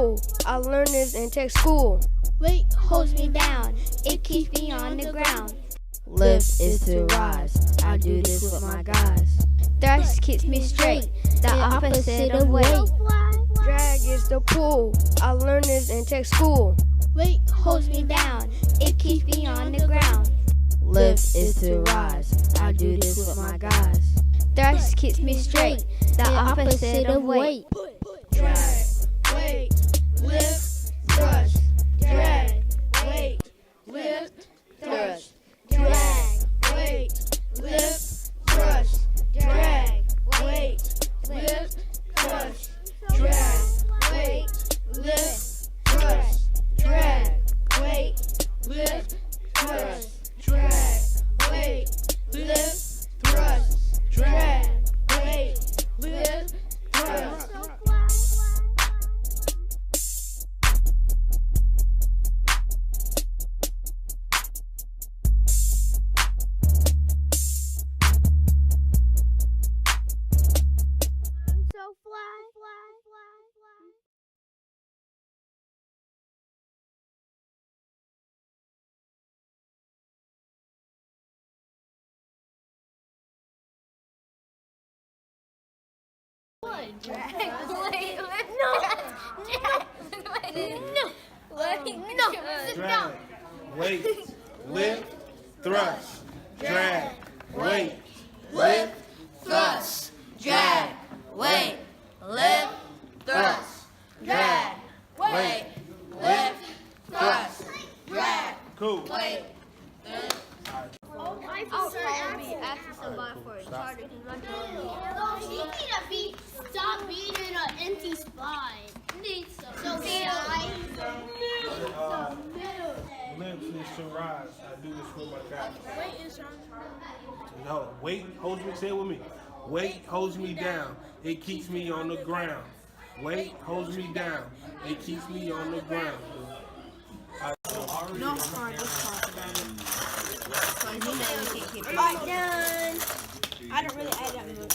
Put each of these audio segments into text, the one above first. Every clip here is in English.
pool. I learned this in tech school. Weight holds me down, it keeps me on the ground. Lift is to rise, I do this with my guys. Thrust keeps me straight, the opposite of weight. Drag is the pull. I learned this in tech school. Weight holds me down, it keeps me on the ground. Lift is to rise, I do this with my guys. Thrust keeps me straight, the opposite of weight. Drag, weight, lift, thrust. Drag, weight, lift, thrust. Drag, weight, lift, thrust. Drag, weight, lift, thrust. Drag, weight, lift, thrust. Drag, weight, lift, thrust. Drag, weight, lift, thrust. Drag, weight, lift, thrust. Drag, weight, lift, thrust. Drag, weight, lift, thrust. Drag, weight, lift, thrust. Drag, weight, lift, thrust. Drag, cool. Wait. Stop being in an empty spot. Lift is to rise. I do this with my guys. No, weight holds me. Say it with me. Weight holds me down. It keeps me on the ground. Weight holds me down. It keeps me on the ground. No, sorry, just talk about it. So you know you can't keep it. Alright, done. I don't really add that much.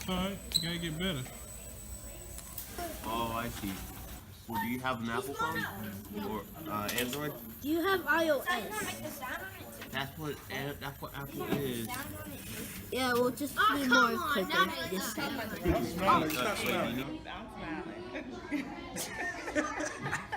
Alright, you gotta get better. Oh, I see. Well, do you have an Apple phone or Android? Do you have iOS? That's what Apple is. Yeah, well, just be more quicker this time. Stop smiling. Stop smiling. Stop smiling.